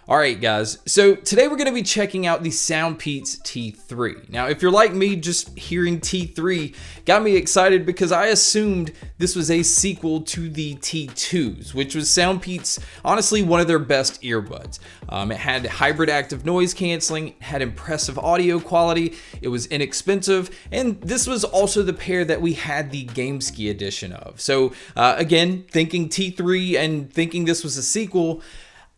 Alright guys, so today we're going to be checking out the SoundPEATS T3. Now if you're like me, just hearing T3 got me excited because I assumed this was a sequel to the T2s, which was SoundPEATS, honestly one of their best earbuds. It had hybrid active noise cancelling, had impressive audio quality, it was inexpensive, and this was also the pair that we had the GameSki edition of. So again, thinking T3 and thinking this was a sequel,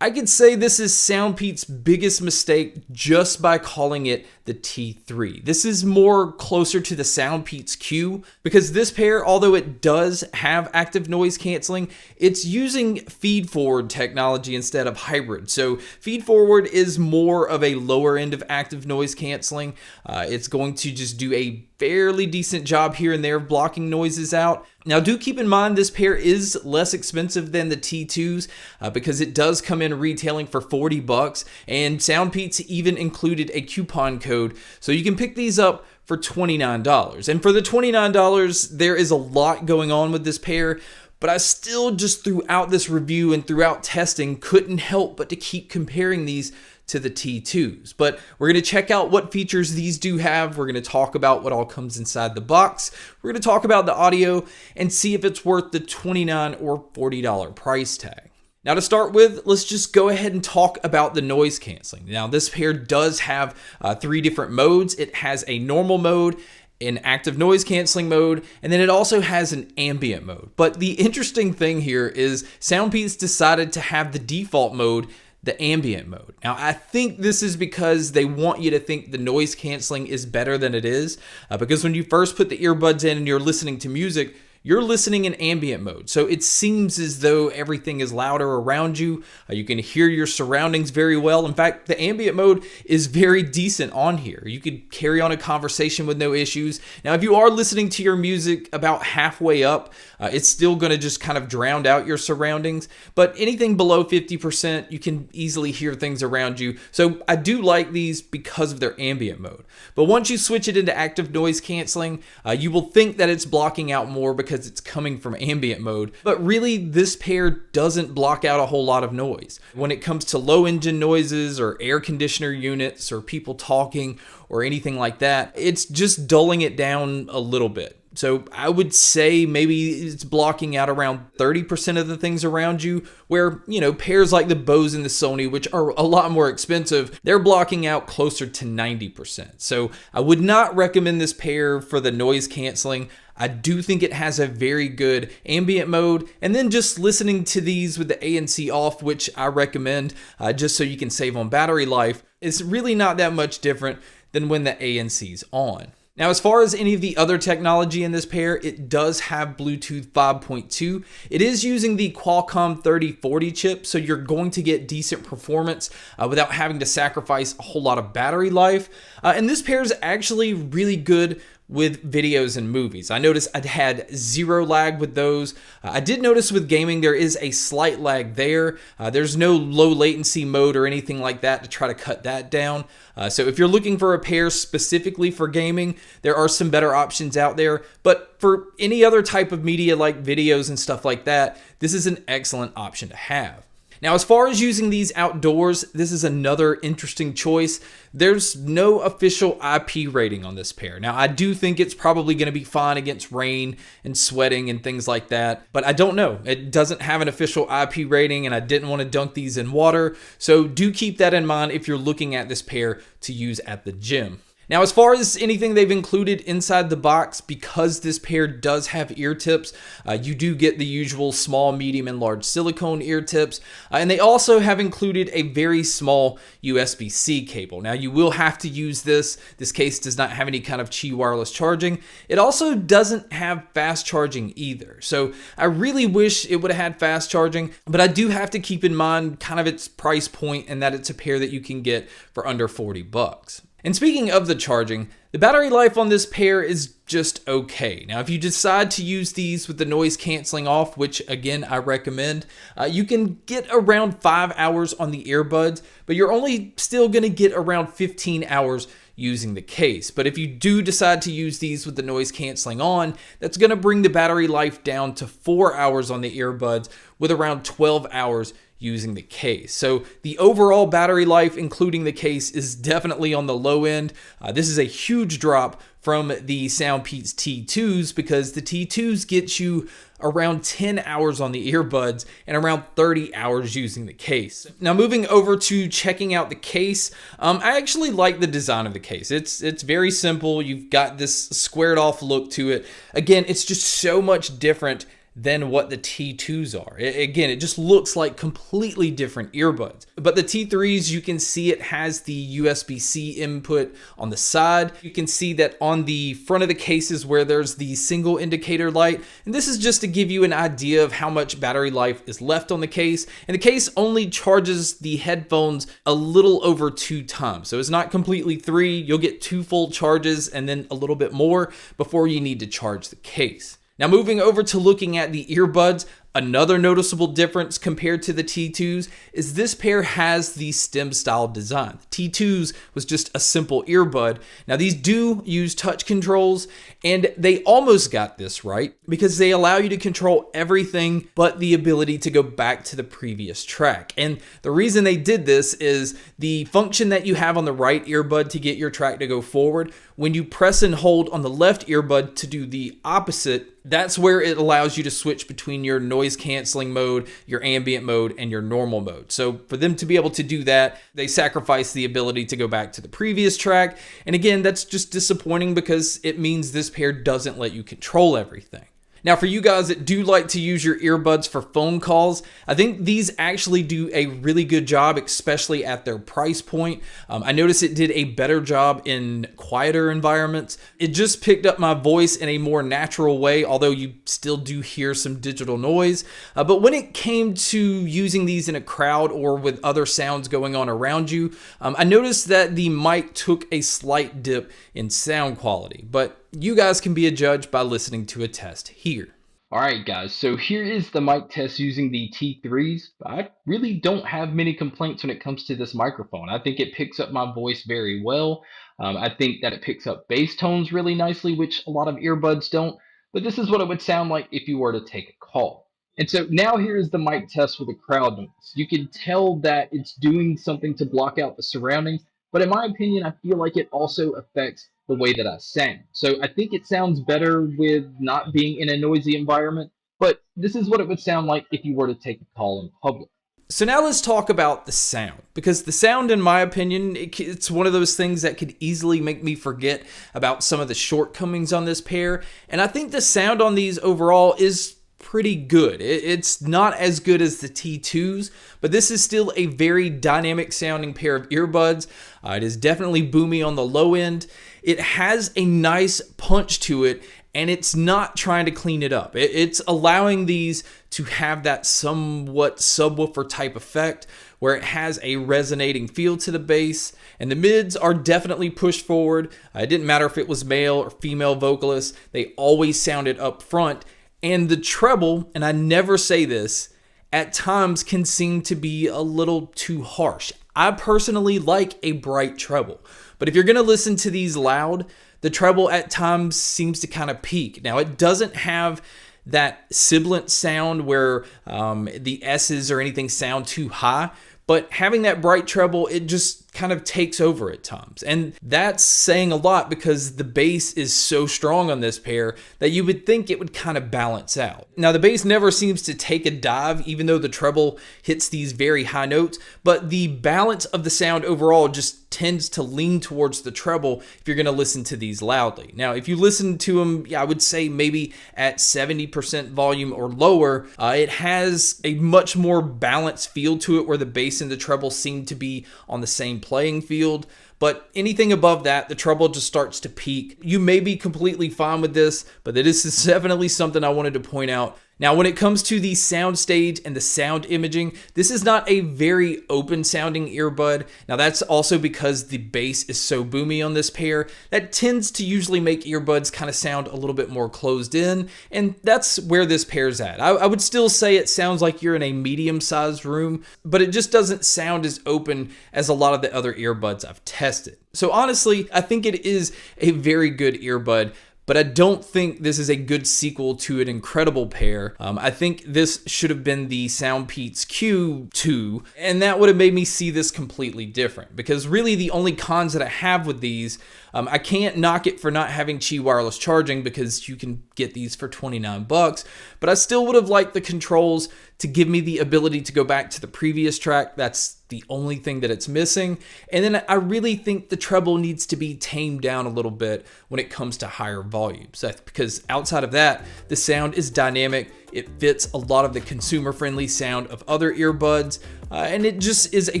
I could say this is SoundPEATS' biggest mistake just by calling it the T3. This is more closer to the SoundPEATS Q because this pair, although it does have active noise canceling, it's using feed-forward technology instead of hybrid. So feed-forward is more of a lower end of active noise canceling. It's going to just do a fairly decent job here and there of blocking noises out. Now do keep in mind this pair is less expensive than the T2s because it does come in retailing for $40 and SoundPEATS even included a coupon code so you can pick these up for $29. And for the $29 there is a lot going on with this pair, but I still just throughout this review and throughout testing couldn't help but to keep comparing these to the T2s. But we're going to check out what features these do have. We're going to talk about what all comes inside the box. We're going to talk about the audio and see if it's worth the $29 or $40 price tag. Now to start with, let's just go ahead and talk about the noise canceling. Now this pair does have 3 different modes. It has a normal mode, an active noise canceling mode, and then it also has an ambient mode. But the interesting thing here is SoundPEATS decided to have the default mode the ambient mode. Now, I think this is because they want you to think the noise canceling is better than it is, because when you first put the earbuds in and you're listening to music, you're listening in ambient mode. So it seems as though everything is louder around you. You can hear your surroundings very well. In fact, the ambient mode is very decent on here. You could carry on a conversation with no issues. Now, if you are listening to your music about halfway up, it's still going to just kind of drown out your surroundings. But anything below 50%, you can easily hear things around you. So I do like these because of their ambient mode. But once you switch it into active noise canceling, you will think that it's blocking out more because it's coming from ambient mode, but really this pair doesn't block out a whole lot of noise. When it comes to low engine noises or air conditioner units or people talking or anything like that, it's just dulling it down a little bit. So I would say maybe it's blocking out around 30% of the things around you, where, you know, pairs like the Bose and the Sony, which are a lot more expensive, they're blocking out closer to 90%. So I would not recommend this pair for the noise canceling. I do think it has a very good ambient mode, and then just listening to these with the ANC off, which I recommend just so you can save on battery life, it's really not that much different than when the ANC's on. Now, as far as any of the other technology in this pair, it does have Bluetooth 5.2. It is using the Qualcomm 3040 chip, so you're going to get decent performance without having to sacrifice a whole lot of battery life. And this pair is actually really good with videos and movies. I noticed I had 0 lag with those. I did notice with gaming there is a slight lag there. There's no low latency mode or anything like that to try to cut that down. So if you're looking for a pair specifically for gaming, there are some better options out there. But for any other type of media like videos and stuff like that, this is an excellent option to have. Now, as far as using these outdoors, this is another interesting choice. There's no official IP rating on this pair. Now, I do think it's probably going to be fine against rain and sweating and things like that, but I don't know. It doesn't have an official IP rating, and I didn't want to dunk these in water, so do keep that in mind if you're looking at this pair to use at the gym. Now, as far as anything they've included inside the box, because this pair does have ear tips, you do get the usual small, medium, and large silicone ear tips. And they also have included a very small USB-C cable. Now, you will have to use this. This case does not have any kind of Qi wireless charging. It also doesn't have fast charging either. So I really wish it would have had fast charging, but I do have to keep in mind kind of its price point and that it's a pair that you can get for under $40. And speaking of the charging, the battery life on this pair is just okay. Now, if you decide to use these with the noise canceling off, which again I recommend, you can get around 5 hours on the earbuds, but you're only still going to get around 15 hours using the case. But if you do decide to use these with the noise canceling on, that's going to bring the battery life down to 4 hours on the earbuds with around 12 hours using the case. So the overall battery life, including the case, is definitely on the low end. This is a huge drop from the SoundPEATS T2s because the T2s get you around 10 hours on the earbuds and around 30 hours using the case. Now moving over to checking out the case, I actually like the design of the case. It's very simple. You've got this squared off look to it. Again, it's just so much different than what the T2s are. Again, it just looks like completely different earbuds. But the T3s, you can see it has the USB-C input on the side. You can see that on the front of the cases where there's the single indicator light. And this is just to give you an idea of how much battery life is left on the case. And the case only charges the headphones a little over 2 times. So it's not completely 3. You'll get 2 full charges and then a little bit more before you need to charge the case. Now moving over to looking at the earbuds, another noticeable difference compared to the T2s is this pair has the stem style design. The T2s was just a simple earbud. Now these do use touch controls, and they almost got this right because they allow you to control everything but the ability to go back to the previous track. And the reason they did this is the function that you have on the right earbud to get your track to go forward, when you press and hold on the left earbud to do the opposite, that's where it allows you to switch between your noise canceling mode, your ambient mode, and your normal mode. So for them to be able to do that, they sacrifice the ability to go back to the previous track. And again, that's just disappointing because it means this pair doesn't let you control everything. Now, for you guys that do like to use your earbuds for phone calls, I think these actually do a really good job, especially at their price point. I noticed it did a better job in quieter environments. It just picked up my voice in a more natural way, although you still do hear some digital noise. But when it came to using these in a crowd or with other sounds going on around you, I noticed that the mic took a slight dip in sound quality, but you guys can be a judge by listening to a test here. Alright guys, so here is the mic test using the T3s. I really don't have many complaints when it comes to this microphone. I think it picks up my voice very well. I think that it picks up bass tones really nicely, which a lot of earbuds don't. But this is what it would sound like if you were to take a call. And so now here is the mic test with the crowd noise. You can tell that it's doing something to block out the surroundings, but in my opinion, I feel like it also affects the way that I sound. So I think it sounds better with not being in a noisy environment, but this is what it would sound like if you were to take a call in public. So now let's talk about the sound, because the sound, in my opinion, it's one of those things that could easily make me forget about some of the shortcomings on this pair. And I think the sound on these overall is pretty good. It's not as good as the T2s, but this is still a very dynamic sounding pair of earbuds. It is definitely boomy on the low end. It has a nice punch to it, and it's not trying to clean it up. It's allowing these to have that somewhat subwoofer type effect where it has a resonating feel to the bass, and the mids are definitely pushed forward. It didn't matter if it was male or female vocalists, they always sounded up front. And the treble, and I never say this, at times can seem to be a little too harsh. I personally like a bright treble, but if you're going to listen to these loud, the treble at times seems to kind of peak. Now, it doesn't have that sibilant sound where the S's or anything sound too high, but having that bright treble, it just kind of takes over at times. And that's saying a lot because the bass is so strong on this pair that you would think it would kind of balance out. Now, the bass never seems to take a dive, even though the treble hits these very high notes, but the balance of the sound overall just tends to lean towards the treble if you're going to listen to these loudly. Now, if you listen to them, I would say maybe at 70% volume or lower, it has a much more balanced feel to it where the bass and the treble seem to be on the same playing field. But anything above that, the treble just starts to peak. You may be completely fine with this, but this is definitely something I wanted to point out. Now, when it comes to the sound stage and the sound imaging, this is not a very open sounding earbud. Now, that's also because the bass is so boomy on this pair. That tends to usually make earbuds kind of sound a little bit more closed in, and that's where this pair's at. I would still say it sounds like you're in a medium-sized room, but it just doesn't sound as open as a lot of the other earbuds I've tested. So honestly, I think it is a very good earbud, but I don't think this is a good sequel to an incredible pair. I think this should have been the SoundPEATS Q2, and that would have made me see this completely different, because really the only cons that I have with these, I can't knock it for not having Qi wireless charging because you can get these for 29 bucks, but I still would have liked the controls to give me the ability to go back to the previous track. That's the only thing that it's missing. And then I really think the treble needs to be tamed down a little bit when it comes to higher volumes, because outside of that, the sound is dynamic. It fits a lot of the consumer-friendly sound of other earbuds, and it just is a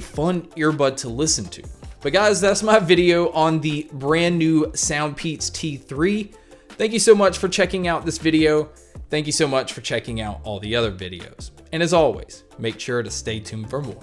fun earbud to listen to. But guys, that's my video on the brand new SoundPEATS T3. Thank you so much for checking out this video. Thank you so much for checking out all the other videos. And as always, make sure to stay tuned for more.